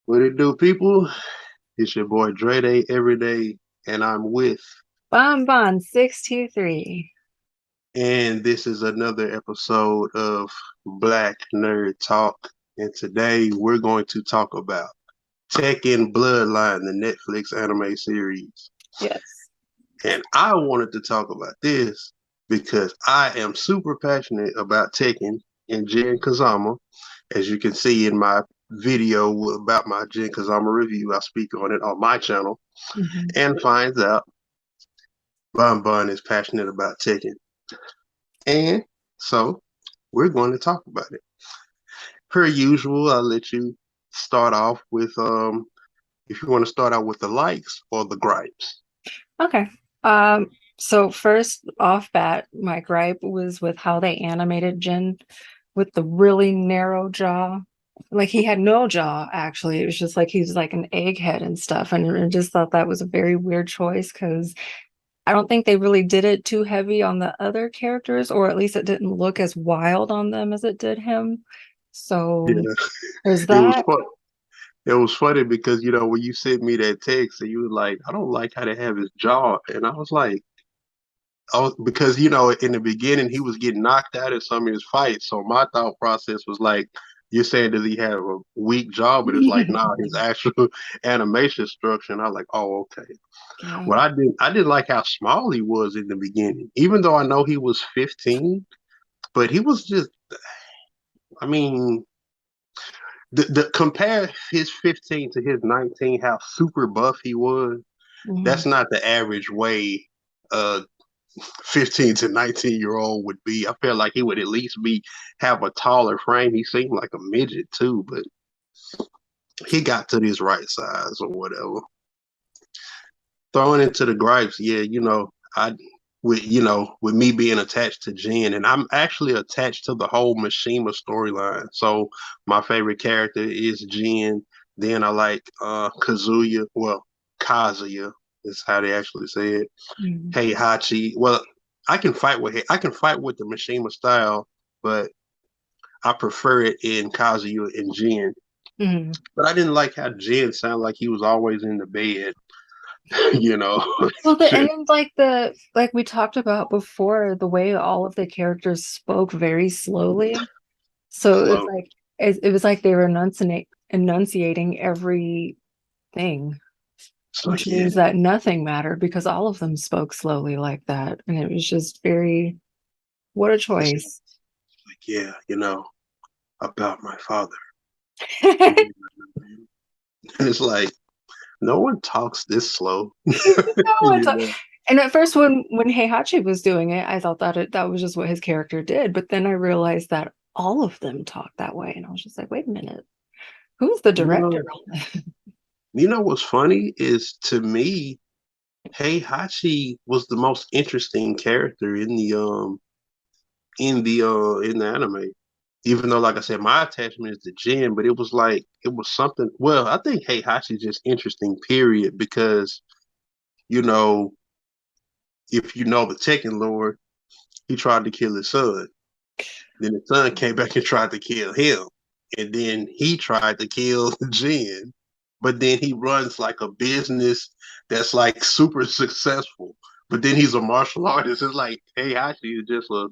What it do, people? It's your boy Dre Day every day, and I'm with, Bon 623. and this is another episode of Black Nerd Talk. And today we're going to talk about Tekken Bloodline, the Netflix anime series. Yes. And I wanted to talk about this because I am super passionate about Tekken and Jin Kazama. As you can see in my video about my Jin Kazama review, I speak on it on my channel Mhm. and finds out Bon Bon is passionate about Tekken. And so we're going to talk about it. Per usual, I'll let you start off with if you want to start out with the likes or the gripes. Okay. So first off bat, my gripe was with how they animated Jin with the really narrow jaw. Like he had no jaw, actually. It was just like he's like an egghead and stuff. And I just thought that was a very weird choice because I don't think they really did it too heavy on the other characters, or at least it didn't look as wild on them as it did him. So Yeah, there's it was that. fun. It was funny because when you sent me that text and you were like, I don't like how they have his jaw, and I was like, oh, because in the beginning he was getting knocked out in some of his fights, so my thought process was like, you're saying does he have a weak jaw? But it's like, nah, his actual animation structure. And I was like, oh, okay. Yeah. What I didn't like how small he was in the beginning, even though I know he was 15, but he was just, I mean, the compare his 15 to his 19, how super buff he was. Mhm. That's not the average way a 15 to 19-year-old would be. I felt like he would at least be have a taller frame. He seemed like a midget too, but he got to this right size or whatever. Throwing into the gripes, yeah, I with me being attached to Jen, and I'm actually attached to the whole Mishima storyline. So my favorite character is Jen. Then I like Kazuya. Well, Kazuya is how they actually say it. Mhm. Heihachi. Well, I can fight with the Mishima style, but I prefer it in Kazuya and Jen. Mhm. But I didn't like how Jen sounded like he was always in the bed. you know. Well, and then like we talked about before, the way all of the characters spoke very slowly. So it's Slow. like it was like they were enunciating everything, It's which like, yeah, means that nothing mattered because all of them spoke slowly like that. And it was just very, what a it's choice. like, yeah, about my father. And it's like, no one talks this slow. No, you know. and at first when Heihachi was doing it, I thought that was just what his character did. But then I realized that all of them talk that way, and I was just like, wait a minute, who's the You director know, on this? what's funny is to me, Heihachi was the most interesting character in the anime. Even though, like I said, my attachment is to Jin, but it was like it was something. Well, I think Heihachi is just interesting, period, because you know, if you know the Tekken lore, he tried to kill his son. Then the son came back and tried to kill him. And then he tried to kill Jin. But then he runs like a business that's like super successful. But then he's a martial artist. It's like, hey, actually, is just a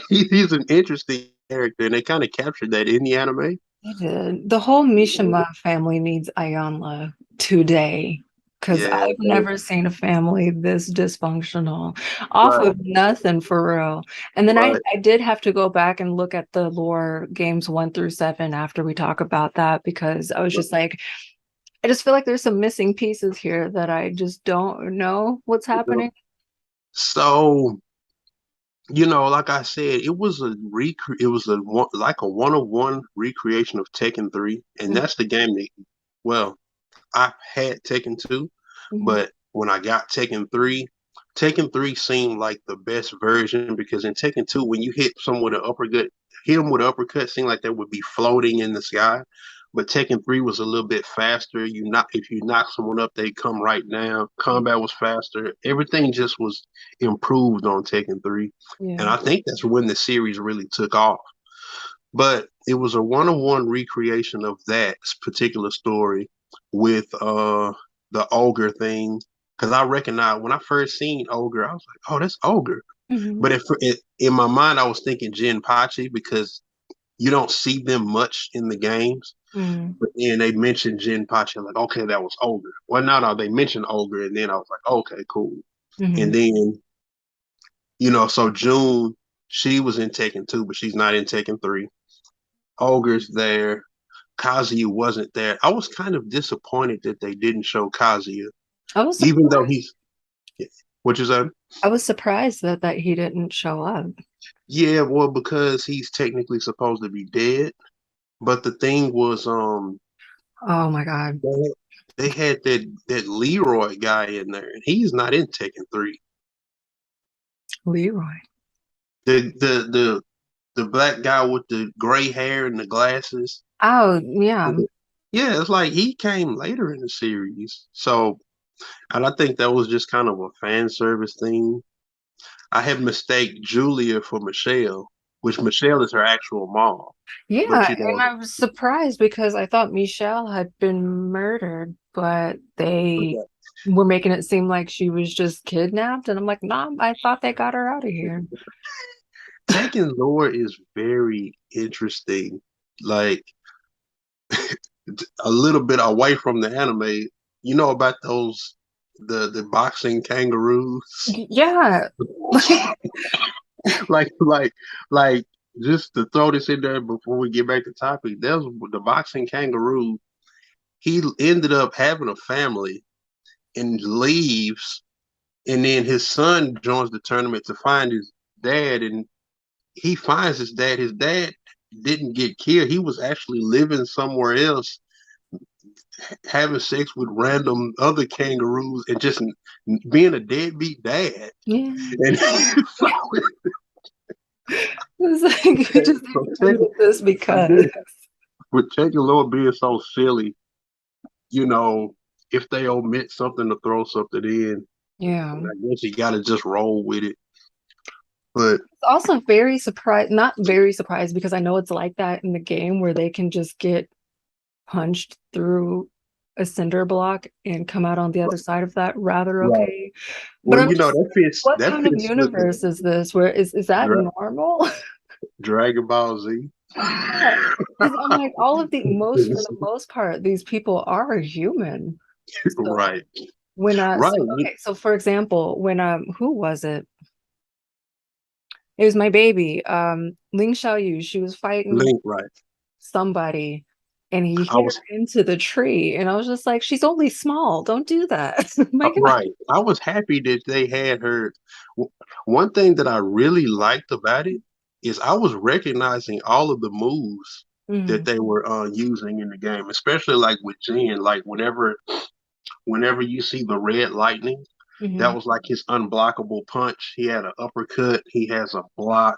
he's an interesting character, and they kind of captured that in the anime. They did. The whole Mishima family needs Ayanla today because Yeah, I've never seen a family this dysfunctional off right, of nothing for real. And then right. I did have to go back and look at the lore games 1 through 7 after we talk about that because I was just like, I just feel like there's some missing pieces here that I just don't know what's happening. So like I said, it was like a one-of-one recreation of Tekken 3, and that's the game that, well, I had Tekken 2, Mhm. but when I got Tekken 3 seemed like the best version because in Tekken 2, when you hit them with an uppercut, seemed like they would be floating in the sky. But Tekken 3 was a little bit faster. If you knock someone up, they come right down. Combat was faster. Everything just was improved on Tekken 3. And Yeah. I think that's when the series really took off. But it was a one-on-one recreation of that particular story with the ogre thing. Because I recognized when I first seen ogre, I was like, "Oh, that's ogre." Hmm. But in my mind, I was thinking Jinpachi because you don't see them much in the games. Hmm. But then they mentioned Jinpachi, like, okay, that was ogre. Well, no, they mentioned ogre, and then I was like, okay, cool. Hmm. And then so June, she was in Tekken 2, but she's not in Tekken 3. Ogre's there. Kazuya wasn't there. I was kind of disappointed that they didn't show Kazuya, I was even though surprised. he's what you said. I was surprised that he didn't show up. Yeah, well, because he's technically supposed to be dead. But the thing was, Oh my God, they they had that Leroy guy in there, and he's not in Tekken 3. Leroy. The black guy with the gray hair and the glasses. Oh yeah, Yeah, it's like he came later in the series. So, and I think that was just kind of a fan service thing. I had mistake Julia for Michelle, which Michelle is her actual mom. But yeah, and I was surprised because I thought Michelle had been murdered, but they were making it seem like she was just kidnapped, and I'm like, nah, I thought they got her out of here. Tekken lore is very interesting. Like a little bit away from the anime. You know about those the boxing kangaroos? Yeah, like like like just to throw this in there before we get back to topic, there's the boxing kangaroo. He ended up having a family and leaves, and then his son joins the tournament to find his dad, and he finds his dad. His dad didn't get killed. He was actually living somewhere else, having sex with random other kangaroos, and just being a deadbeat dad. yeah, And so, it's like we just so included this because with Tekken Lord being so silly, you know, if they omit something to throw something in, yeah. I guess you got to just roll with it. But Also very surprised, not very surprised because I know it's like that in the game where they can just get punched through a cinder block and come out on the other side of that rather right, okay. But well, I'm just, that fits. what That kind of fits with the universe is this? Where is that normal? Dragon Ball Z. Yeah. Because I'm like, all of the most for the most part, these people are human. So Right, when right. so okay, so for example, when who was it? It was my baby, Ling Xiaoyu. She was fighting Link, right. somebody and he I hit her was into the tree. And I was just like, she's only small. Don't do that. Like, right. I was happy that they had her. One thing that I really liked about it is I was recognizing all of the moves that mm, they were using in the game, especially like with Jin. Like whenever you see the red lightning, that mhm, was like his unblockable punch. He had an uppercut. He has a block.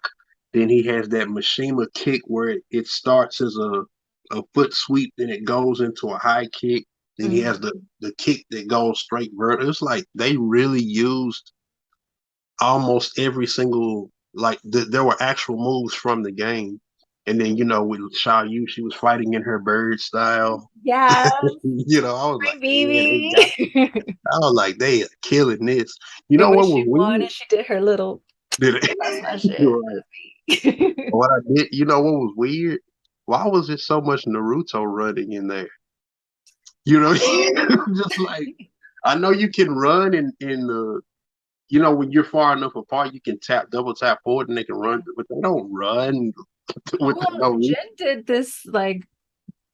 Then he has that Mishima kick where it starts as a foot sweep, then it goes into a high kick. Then he has mm. the kick that goes straight vertical. It's like they really used almost every single there were actual moves from the game. And then with Sha Yu, she was fighting in her bird style. Yes, I was my like, yeah, they baby. got. I was like, they are killing this. You And know when what was she won weird? and she did her little, Did it? that's my shit. You're right. That's me. What I did, you know what was weird? Why was there so much Naruto running in there? You know, just like I know you can run in the when you're far enough apart, you can double tap forward and they can run, but they don't run with the Well, Naruto. Jen did this like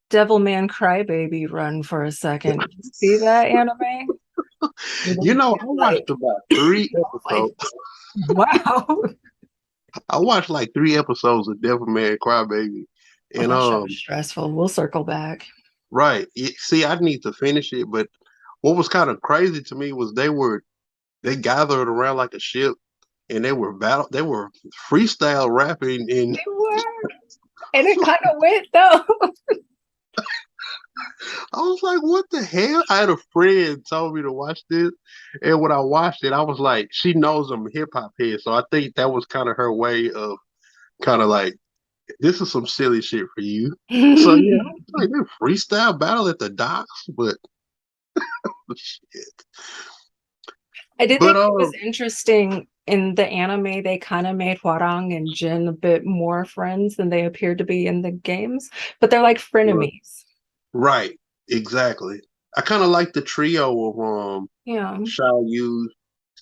Devilman Crybaby run for a second. Did you see that anime? Where they I did, watched like, about three I was like, episodes. wow. I watched like three episodes of Devilman Crybaby, Oh, and that show was stressful. We'll circle back. right. See, I need to finish it, but what was kind of crazy to me was they gathered around like a ship and they were freestyle rapping and They were. And it kind of went though. I was like, what the hell? I had a friend told me to watch this, and when I watched it, I was like, she knows I'm a hip hop head, so I think that was kind of her way of kind of like this is some silly shit for you. So yeah, I was like that freestyle battle at the docks, but shit. I did But think it was interesting in the anime, they kind of made Hwarang and Jin a bit more friends than they appeared to be in the games, but they're like frenemies. right, exactly. I kind of like the trio of Yeah. Xiao Yu,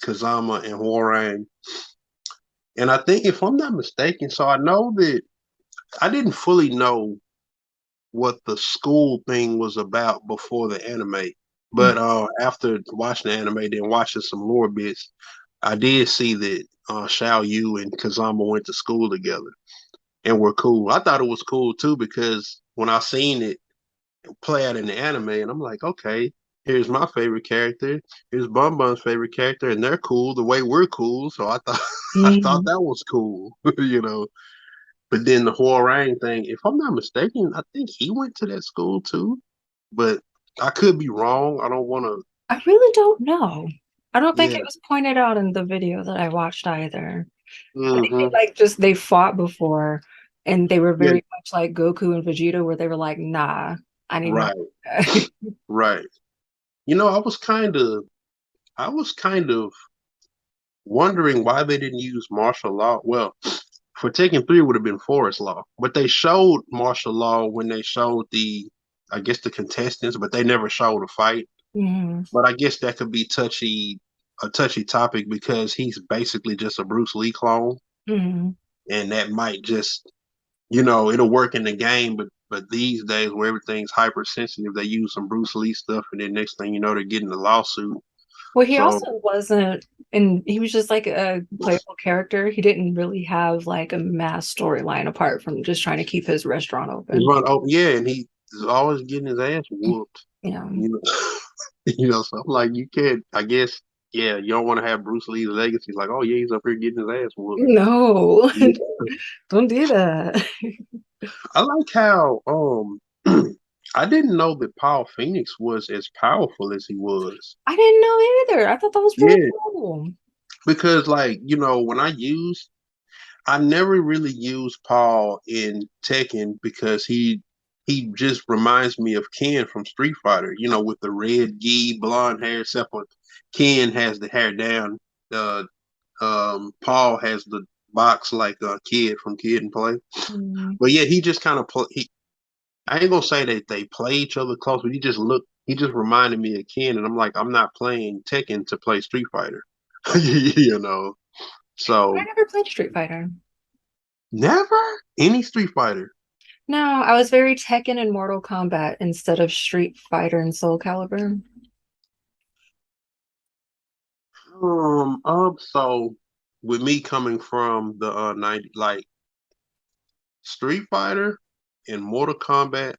Kazama, and Hwoarang. And I think if I'm not mistaken, so I know that I didn't fully know what the school thing was about before the anime. Mm. But after watching the anime, then watching some lore bits, I did see that Xiao Yu and Kazama went to school together and were cool. I thought it was cool too because when I seen it play out in the anime, and I'm like, okay, here's my favorite character, here's Bun Bun's favorite character, and they're cool the way we're cool. So I thought I thought Mhm. that was cool, you know. But then the Hwoarang thing, if I'm not mistaken, I think he went to that school too. But I could be wrong. I don't want to. I really don't know. I don't think Yeah. it was pointed out in the video that I watched either. I think they Hmm. like just they fought before and they were Yeah. very much like Goku and Vegeta where they were like, nah, I need no. Right. Right. You know, I was kind of wondering why they didn't use martial law. Well, for Tekken 3 it would have been forest law, but they showed martial law when they showed I guess the contestants, but they never showed a fight. Mhm. But I guess that could be a touchy topic because he's basically just a Bruce Lee clone, Mhm. and that might just, you know, it'll work in the game, but these days where everything's hypersensitive, they use some Bruce Lee stuff, and then next thing you know, they're getting a lawsuit. Well, he So also wasn't, and he was just like a playable character. He didn't really have like a mass storyline apart from just trying to keep his restaurant it's open. run, oh yeah, and he's always getting his ass whooped. Yeah. You know, you know. So I'm like, you can't. I guess, yeah, you don't want to have Bruce Lee's legacy. Like, oh yeah, he's up here getting his ass whooped. No, don't do that. I like how I didn't know that Paul Phoenix was as powerful as he was. I didn't know either. I thought that was really Yeah, cool. because like, you know, I never really used Paul in Tekken because he just reminds me of Ken from Street Fighter, you know, with the red gi, blonde hair, except for Ken has the hair down. Uh Paul has the box like a kid from Kid and Play. Mm. But yeah, he just kind of I ain't gonna say that they play each other close, but he just reminded me of Ken, and I'm like, I'm not playing Tekken to play Street Fighter, you know. I So never played Street Fighter. never any Street Fighter. No, I was very Tekken and Mortal Kombat instead of Street Fighter and Soul Calibur. So with me coming from the 90, like Street Fighter and Mortal Kombat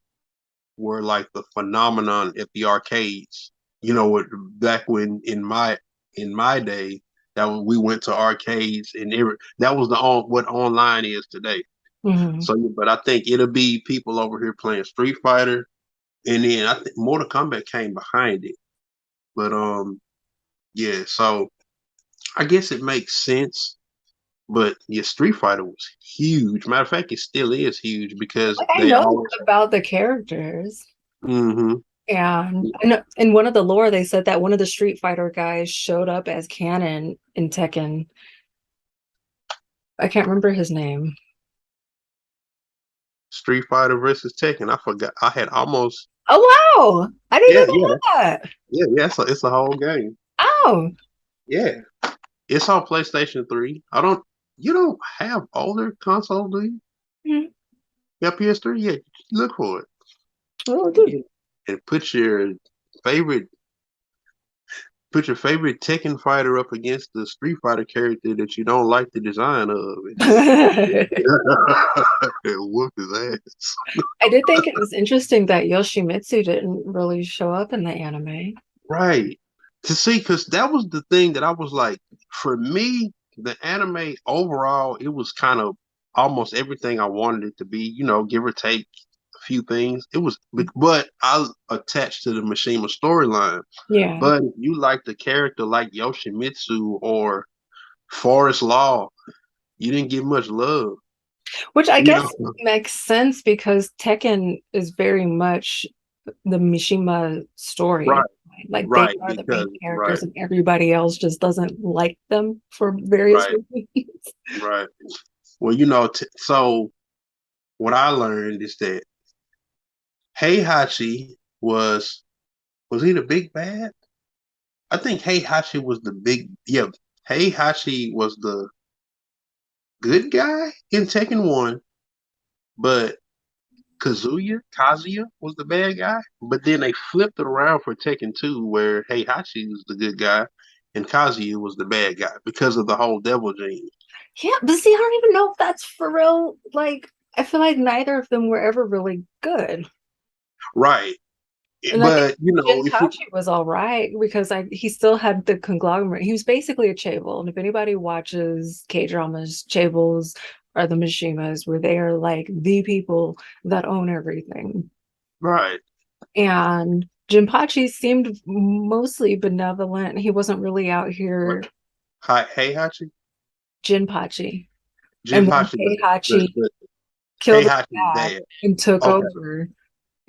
were like the phenomenon at the arcades. You know, back when in my day, we went to arcades and that was what online is today. Hmm. So, but I think it'll be people over here playing Street Fighter, and then I think Mortal Kombat came behind it. But yeah. So I guess it makes sense. But yeah, Street Fighter was huge. Matter of fact, it still is huge because Like I they know always. about the characters. Hmm. Yeah, I know. In one of the lore, they said that one of the Street Fighter guys showed up as canon in Tekken. I can't remember his name. Street Fighter versus Tekken. I forgot. I had almost. Oh wow! I didn't Yeah, even yeah, know that. yeah. It's a whole game. Oh, Yeah, it's on PlayStation 3. I don't. You don't have older consoles, do you? mhm. Yeah, PS3. Yeah, look for it. Oh, dude. And favorite put your favorite Tekken fighter up against the Street Fighter character that you don't like the design of, and whoop his ass. I did think it was interesting that Yoshimitsu didn't really show up in the anime. Right. To see, because that was the thing that I was like, for me, the anime overall, it was kind of almost everything I wanted it to be, you know, give or take a few things. It was, but I was attached to the Mishima storyline. Yeah. But if you like the character like Yoshimitsu or Forest Law, you didn't get much love. Which I You guess know, makes sense because Tekken is very much the Mishima right, story. Like they right, are the because main characters right, and everybody else just doesn't like them for various right, reasons. right. Well, so what I learned is that Heihachi was he the big bad? I think Heihachi was the big yeah. Heihachi was the good guy in Tekken 1, but Kazuya was the bad guy. But then they flipped it around for Tekken 2 where Heihachi was the good guy and Kazuya was the bad guy because of the whole devil gene. Yeah, but see, I don't even know if that's for real. Like, I feel like neither of them were ever really good. Right. And I think But if we Jinpachi was all right because he still had the conglomerate. He was basically a chaebol. And if anybody watches K dramas, chaebols are the Mishimas, where they are like the people that own everything. right. And Jinpachi seemed mostly benevolent. He wasn't really out What here. Heihachi? Jinpachi. And then Jinpachi was Heihachi the killed his Heihachi's dad dad. and took Okay, over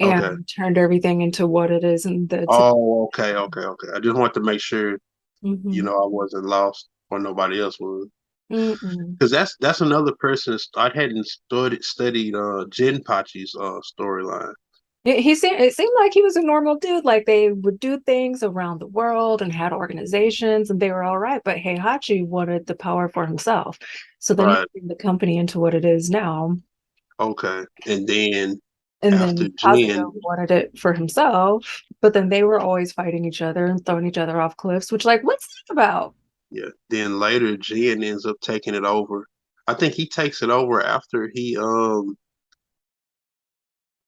okay. and turned everything into what it is in the Oh, okay. I just want to make sure, Mhm. I wasn't lost or nobody else was. Mm-mm. Because that's another person I hadn't studied Jinpachi's storyline. It seemed like he was a normal dude. Like they would do things around the world and had organizations and they were all right. But Heihachi wanted the power for himself. So then he Right. turned the company into what it is now. Okay. And then And after then Kazuya Jin, wanted it for himself. But then they were always fighting each other and throwing each other off cliffs, which like, what's that about? yeah. Then later Jin ends up taking it over. I think he takes it over after he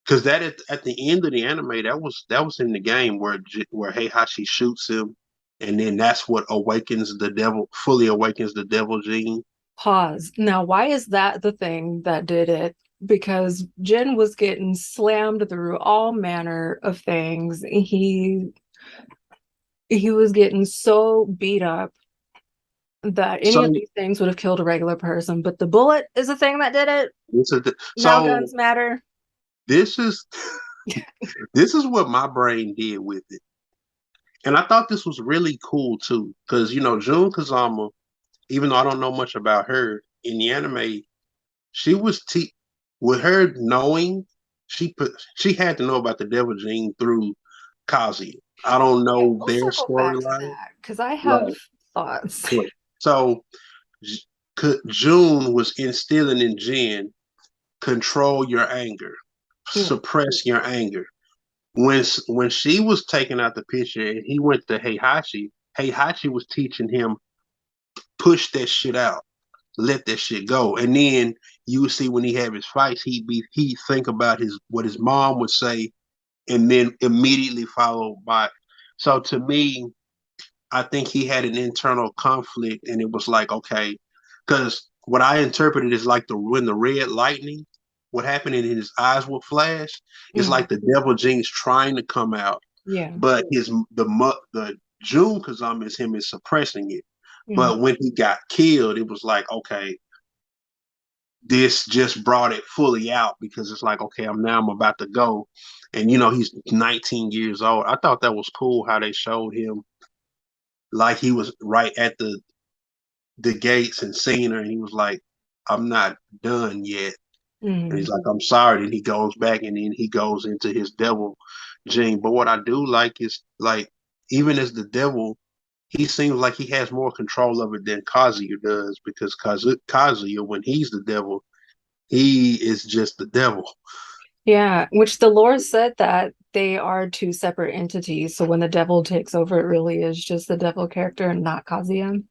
because that at the end of the anime that was in the game where Heihachi shoots him, and then that's what fully awakens the devil gene. Pause. Now, why is that the thing that did it? Because Jin was getting slammed through all manner of things. He was getting so beat up that any of So these things would have killed a regular person, but the bullet is the thing that did it. this is Now so guns matter. this is this is what my brain did with it, and I thought this was really cool too, because Jun Kazama, even though I don't know much about her in the anime, she was with her knowing she had to know about the devil gene through Kazi. I don't Yeah, know we'll their circle back to storyline. that because I have Right. thoughts. Right. So June was instilling in Jin, control your anger, Yeah. suppress your anger. When she was taking out the picture and he went to Heihachi was teaching him push that shit out, let that shit go. And then you would see when he have his fights, he think about his what his mom would say, and then immediately followed by. So to me, I think he had an internal conflict, and it was like, okay, because what I interpreted is like when the red lightning, what happened in his eyes would flash, it's Mhm. like the devil gene's trying to come out, Yeah. but the June Kazama is suppressing it. Mhm. But when he got killed, it was like, okay, this just brought it fully out because it's like, okay, I'm about to go, and he's 19 years old. I thought that was cool how they showed him like he was right at the gates and seen her, and he was like, I'm not done yet. And he's Mhm. like, I'm sorry. And he goes back and then he goes into his devil gene. But what I do like is like, even as the devil, he seems like he has more control of it than Kazuya does because Kazuya, when he's the devil, he is just the devil. Yeah, which the lore said that they are two separate entities. So when the devil takes over, it really is just the devil character and not Kazuya.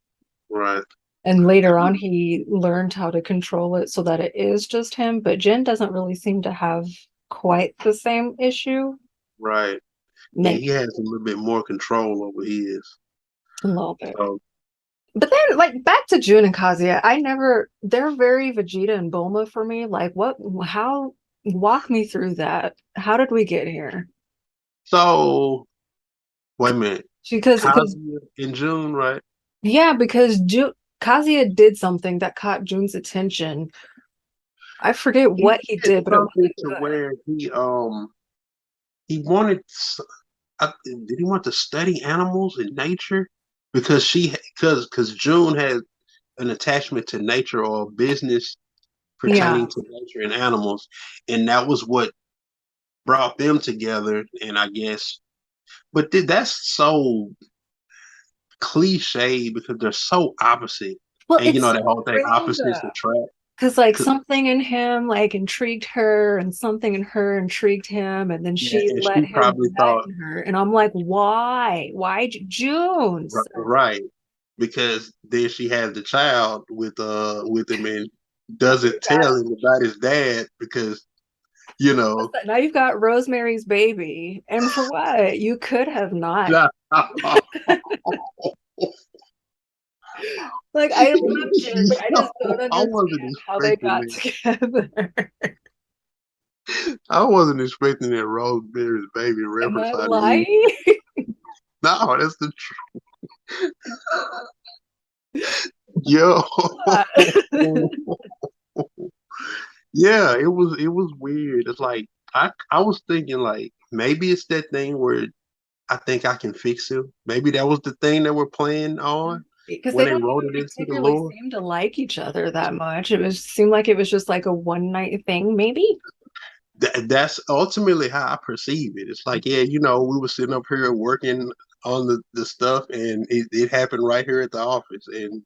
Right. And later on, he learned how to control it so that it is just him. But Jin doesn't really seem to have quite the same issue. Right. Yeah, he Maybe has a little bit more control over his. a little bit. So But then, like, back to Jun and Kazuya, they're very Vegeta and Bulma for me. Like, walk me through that. How did we get here? so wait a minute. Because Kazuya in June, right? yeah, because Kazuya did something that caught Jun's attention. I forget He what he did did, but it something wasn't to good. where he wanted did he want to study animals and nature because because June had an attachment to nature or a business Yeah. pertaining to nature and animals, and that was what brought them together. And I guess, but that's so cliche because they're so opposite. Well, And you it's know so that whole thing, weird opposites attract. because like something in him like intrigued her and something in her intrigued him and then Yeah, she and let she him probably nut thought, in her and I'm like, why June? right, because then she has the child with him and Now you doesn't got tell him about his dad because you what's know. that? Now you've got Rosemary's Baby, and for what? You could have not. Like I love Jen, but I just don't I wasn't understand how they expecting got that. together. I wasn't expecting that Rosemary's Baby Am reference I out of you. lying? No, that's the yo. Yeah, it was weird. It's like I was thinking like maybe it's that thing where I think I can fix him. Maybe that was the thing that we're playing on Because when they they don't wrote even it into the particularly lore. seem to like each other that much. It was seemed like it was just like a one night thing, maybe. That's ultimately how I perceive it. It's like, yeah, we were sitting up here working on the stuff, and it happened right here at the office, and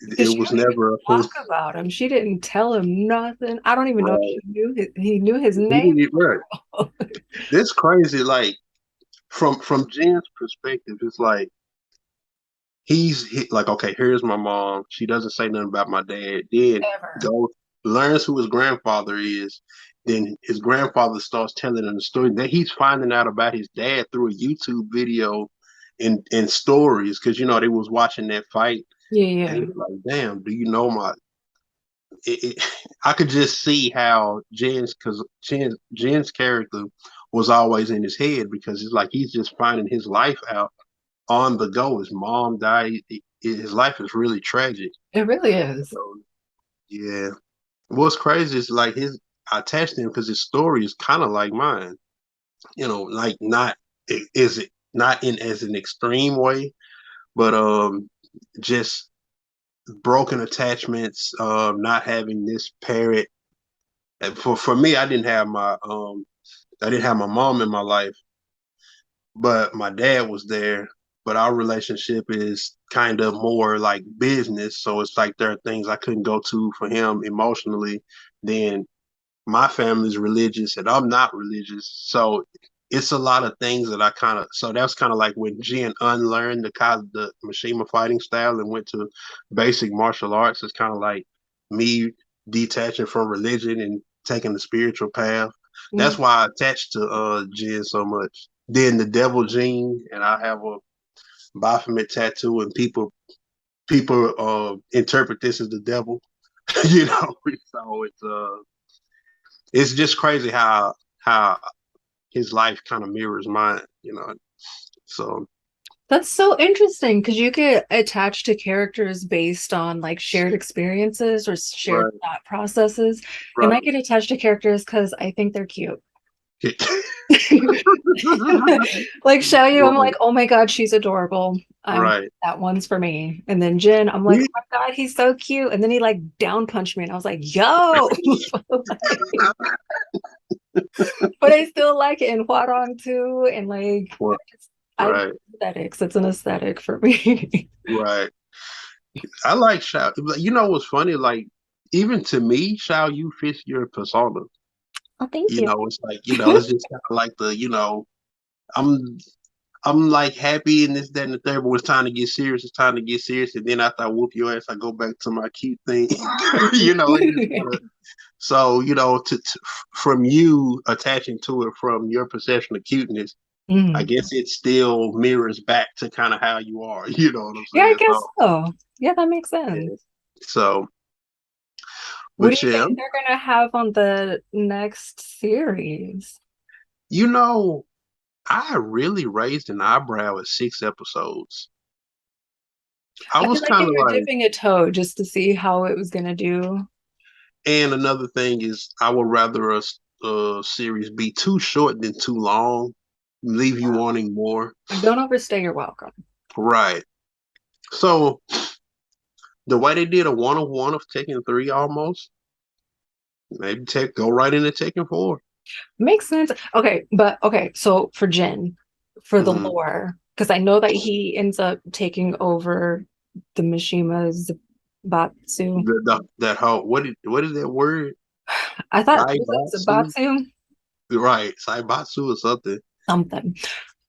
it Because she was don't even never a full talk about him. She didn't tell him nothing. I don't even know if right. he knew his He name. didn't eat right. This crazy, like from Jen's perspective, it's like like, okay, here's my mom. She doesn't say nothing about my dad. Then Ever. goes learns who his grandfather is. Then his grandfather starts telling him the story. Then he's finding out about his dad through a YouTube video and stories because they was watching that fight, Yeah, and yeah. he's like, "Damn, do you know my?" I could just see how Jen's character was always in his head because it's like he's just finding his life out on the go. His mom died. His life is really tragic. It really is. So yeah, what's crazy is like I attached him because his story is kind of like mine. Like not is it not in as an extreme way, but just broken attachments, not having this parent. And for me, I didn't have my mom in my life, but my dad was there. But our relationship is kind of more like business. So it's like there are things I couldn't go to for him emotionally. Then my family's religious and I'm not religious. So it's a lot of things that so that's kind of like when Jen unlearned the Mishima fighting style and went to basic martial arts. It's kind of like me detaching from religion and taking the spiritual path. Mm. That's why I attached to Jen so much. Then the devil gene, and I have a Baphomet tattoo, and people interpret this as the devil. So it's just crazy how his life kind of mirrors mine. So That's so interesting because you get attached to characters based on like shared experiences or shared right, thought processes. And I right, get attached to characters because I think they're cute. Like Xiaoyu, I'm like, right, oh my God, she's adorable. right. That one's for me. And then Jin, I'm like, Yeah. oh my God, he's so cute. And then he like down punched me, and I was like, yo, but I still like it in Huarong too. And like, Well, I right, aesthetics. It's an aesthetic for me. right. I like Shao. You know what's funny? Like even to me, Shao, you fit your persona. Oh, thank you. It's like it's just kind of like I'm I'm like happy and this, that, and the third, but when it's time to get serious, it's time to get serious. And then after I whoop your ass, I go back to my cute thing. It just kind of so from you attaching to it from your perception of cuteness, I Mm. guess it still mirrors back to kind of how you are. You know what I'm Yeah, I saying? guess So so. Yeah, that makes sense. yeah. So, What do but you yeah, think they're gonna have on the next series? you know, I really raised an eyebrow at 6 episodes. I I feel was like they kind of were like, dipping a toe just to see how it was gonna do. And another thing is, I would rather a series be too short than too long, leave you wanting more. Like, don't overstay your welcome. Right. So the way they did a 1-on-1 of Tekken 3 almost, maybe go right into Tekken 4. Makes sense. Okay, but okay, so for Jin, for the Mm-hmm. lore, because I know that he ends up taking over the Mishima's Batsu. That whole what is that word? I thought, was it Saibatsu? Zabatsu? Right, Saibatsu or something. Something.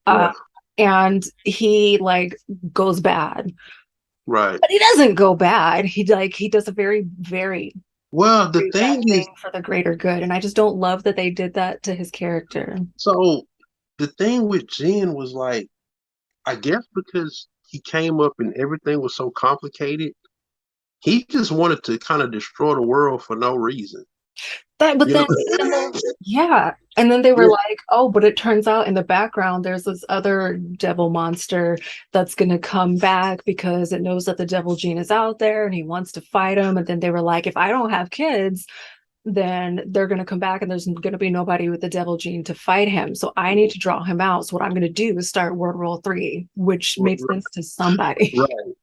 Uh, Yeah, and he like goes bad. right. But he doesn't go bad. He does a very, very, Well, the very bad thing is, thing for the greater good. And I just don't love that they did that to his character. so the thing with Jin was like, I guess because he came up and everything was so complicated, he just wanted to kind of destroy the world for no reason. That, but You know? then, well, yeah. And then they were Yeah. like, oh, but it turns out in the background, there's this other devil monster that's going to come back because it knows that the devil gene is out there and he wants to fight him. And then they were like, if I don't have kids, then they're going to come back and there's going to be nobody with the devil gene to fight him. So I need to draw him out. So what I'm going to do is start World War III, which makes sense to somebody. Right.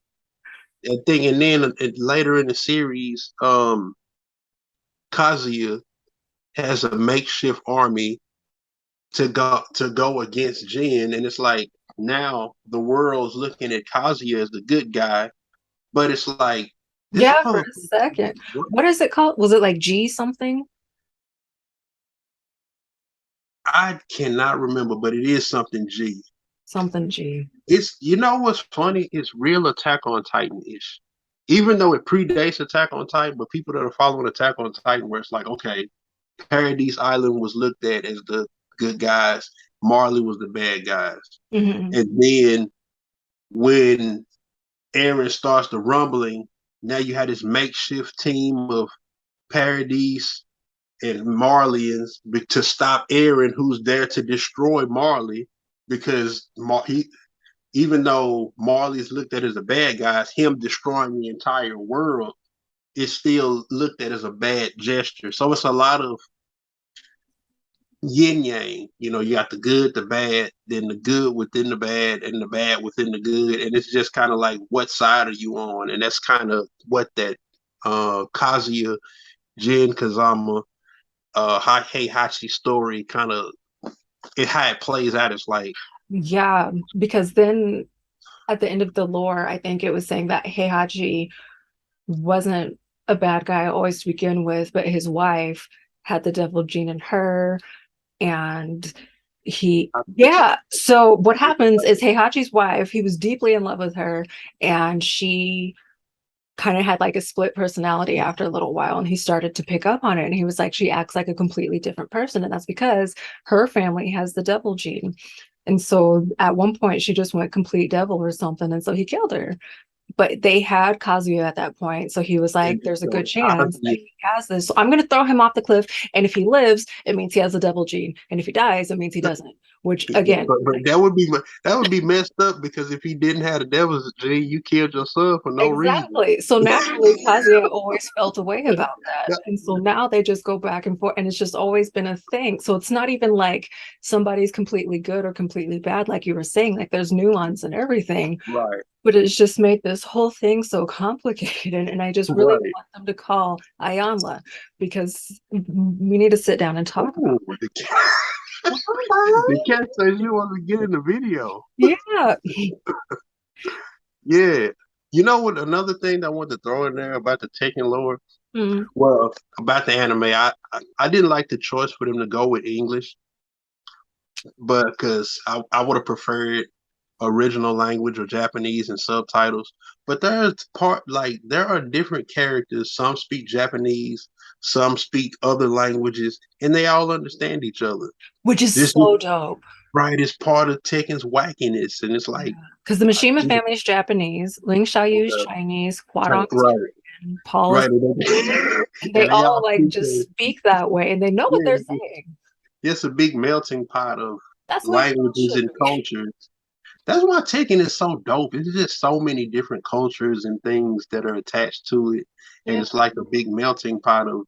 And then later in the series, Kazuya has a makeshift army to go against Jin, and it's like now the world's looking at Kazuya as the good guy, but it's like this Yeah, for a motherfucker. second. What is it called? Was it like G something? I cannot remember, but it is something G. Something G. It's what's funny? It's real Attack on Titan ish. Even though it predates Attack on Titan, but people that are following Attack on Titan, where it's like, okay, Paradise Island was looked at as the good guys, Marley was the bad guys. Hmm. And then when Aaron starts the rumbling, now you had this makeshift team of Paradise and Marleyans to stop Aaron, who's there to destroy Marley, because even though Marley's looked at as a bad guy, him destroying the entire world is still looked at as a bad gesture. So it's a lot of yin yang. You got the good, the bad, then the good within the bad, and the bad within the good. And it's just kind of like, what side are you on? And that's kind of what that Kazuya Jin Kazama Heihachi story kind of how it plays out. It's like, Yeah, because then at the end of the lore, I think it was saying that Heihachi wasn't a bad guy always to begin with, but his wife had the devil gene in her. And yeah. So what happens is Heihachi's wife, he was deeply in love with her, and she kind of had like a split personality after a little while, and he started to pick up on it, and he was like, she acts like a completely different person, and that's because her family has the devil gene. And so at one point she just went complete devil or something, and so he killed her. But they had Kazuya at that point, so he was like, there's a good so chance that Kazuya, he has this, so I'm going to throw him off the cliff, and if he lives it means he has the devil gene, and if he dies it means he doesn't, which again, but that would be messed up, because if he didn't have the devil's gene, you killed your son for no reason. exactly. So naturally, Kazuya always felt a way about that. And so now they just go back and forth, and it's just always been a thing. So it's not even like somebody's completely good or completely bad, like you were saying, like there's nuance and everything. Right, But it's just made this whole thing so complicated. And I just really right. want them to call Ayanla, because we need to sit down and talk about Ooh, the cat says you want to get in the video. it. Yeah. Yeah. You know what? Another thing that I want to throw in there about the Tekken lore, Mm. well, about the anime, I didn't like the choice for them to go with English, but because I would have preferred original language or Japanese and subtitles. But there are different characters. Some speak Japanese, some speak other languages, and they all understand each other. Which is This so dope. right is part of Tekken's wackiness, and it's like, Because the Mishima geez, family is Japanese, Ling Xiaoyu is Chinese, Huarong is right, Korean, Paul is right, Korean, and they and they all all like speak. just speak that way and they know what they're Yeah, saying. it's a big melting pot of That's the way it languages should and be. cultures. That's why Tekken is so dope. It's just so many different cultures and things that are attached to it, and Yeah. it's like a big melting pot of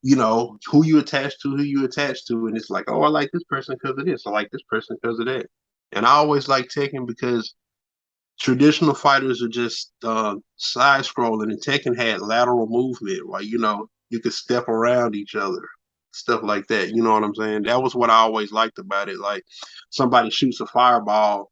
who you attach to, and it's like, oh, I like this person because of this, I like this person because of that. And I always like Tekken because traditional fighters are just side scrolling, and Tekken had lateral movement, like you could step around each other, stuff like that. You know what I'm saying? That was what I always liked about it. Like somebody shoots a fireball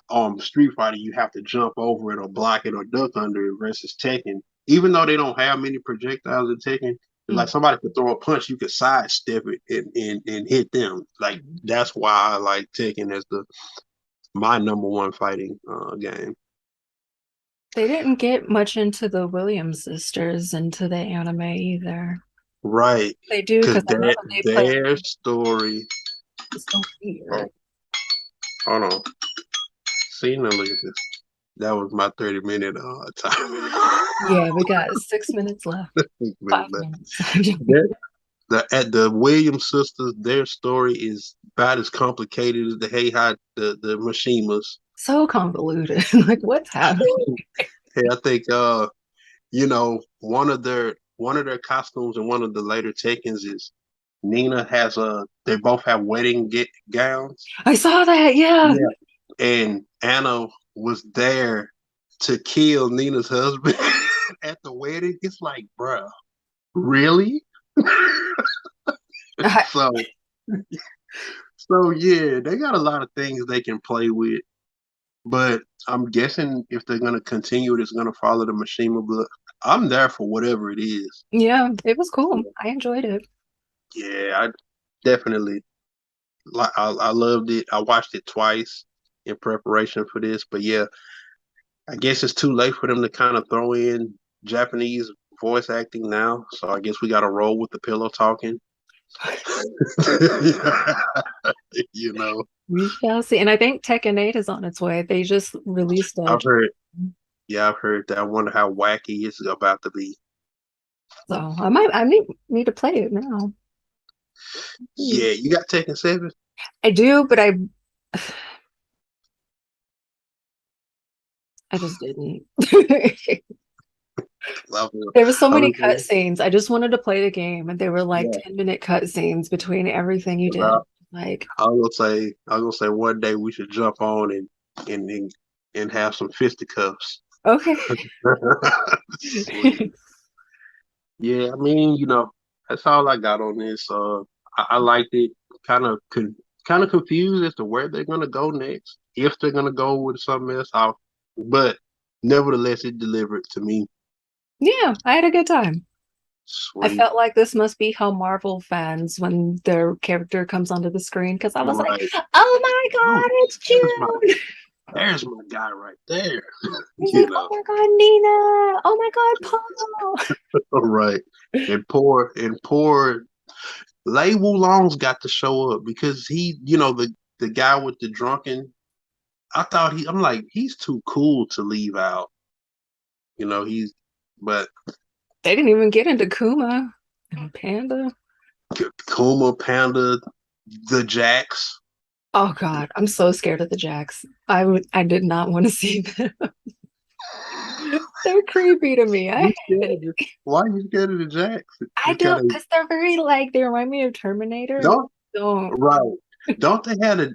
on Street Fighter, you have to jump over it or block it or duck under it. Versus Tekken, even though they don't have many projectiles in Tekken, it's like Mm. somebody could throw a punch, you could sidestep it and hit them. Like that's why I like Tekken as my number one fighting game. They didn't get much into the Williams sisters into the anime either. Right, They do because because I know that they play their story. so Oh, weird. hold on. See, now look at this. That was my 30-minute time. Yeah, we got 6 minutes left. 5 minutes. The Williams sisters, their story is about as complicated as the Heiha, the Mishimas. So convoluted. Like, what's happening? Hey, I think one of their costumes in one of the later Tekkens is Nina has they both have wedding gowns. I saw that. Yeah. Yeah. And Anna was there to kill Nina's husband at the wedding. It's like, bruh, really? I- so so yeah, they got a lot of things they can play with. But I'm guessing if they're gonna continue it, it's gonna follow the Mishima book. I'm there for whatever it is. yeah, it was cool. I enjoyed it. Yeah, I definitely like. I loved it. I watched it twice in preparation for this. But yeah, I guess it's too late for them to kind of throw in Japanese voice acting now. So I guess we got to roll with the pillow talking. you know, We shall see. And I think Tekken 8 is on its way. They just released I've it. heard. Yeah, I've heard that. I wonder how wacky it's about to be. So I need to play it now. Hmm. Yeah, you got Tekken 7? I do, but I just didn't. Love it. There were so I many was, cutscenes. I just wanted to play the game, and they were like yeah, 10-minute cutscenes between everything you did. Like, I was gonna say one day we should jump on and and have some fisticuffs. okay. Sweet. Yeah, I mean, that's all I got on this. I liked it. Kind of confused as to where they're gonna go next. If they're gonna go with something else, but nevertheless, it delivered to me. Yeah, I had a good time. I Sweet. felt like this must be how Marvel fans when their character comes onto the screen because I was like, Right. "Oh my Oh, God, it's there's my June!" there's my guy right there. He's you like, "Oh know. my God, Nina! Oh my God, Paul!" Right. And poor Lei Wulong's got to show up because the guy with the drunken. I'm like, he's too cool to leave out. But They didn't even get into Kuma and Panda. Kuma, Panda, the Jacks. Oh God, I'm so scared of the Jacks. I did not want to see them. They're creepy to me. You scared of Why are you scared of the Jacks? I It's kind don't of because they're very like they remind me of Terminator and don't don't. right. Don't they had a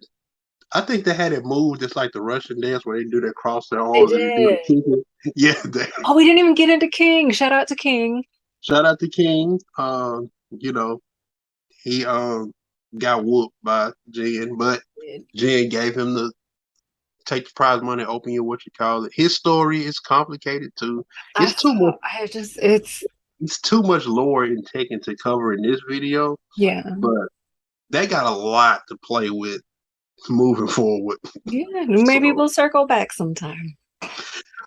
I think they had it moved just like the Russian dance where they do that cross their They arms and they do did. the kicking. Yeah, Oh, we didn't even get into King. Shout out to King. shout out to King. He got whooped by Jen, but Jen gave him the take the prize money, open your what you call it. His story is complicated too. I It's too saw. much. I just. It's It's too much lore in Tekken to cover in this video, yeah. but they got a lot to play with moving forward. Yeah. Maybe So we'll circle back sometime.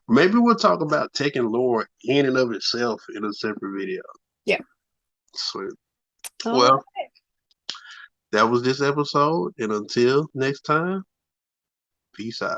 maybe we'll talk about Tekken lore in and of itself in a separate video. Yeah. Sweet. All Well, right. that was this episode, and until next time, peace out.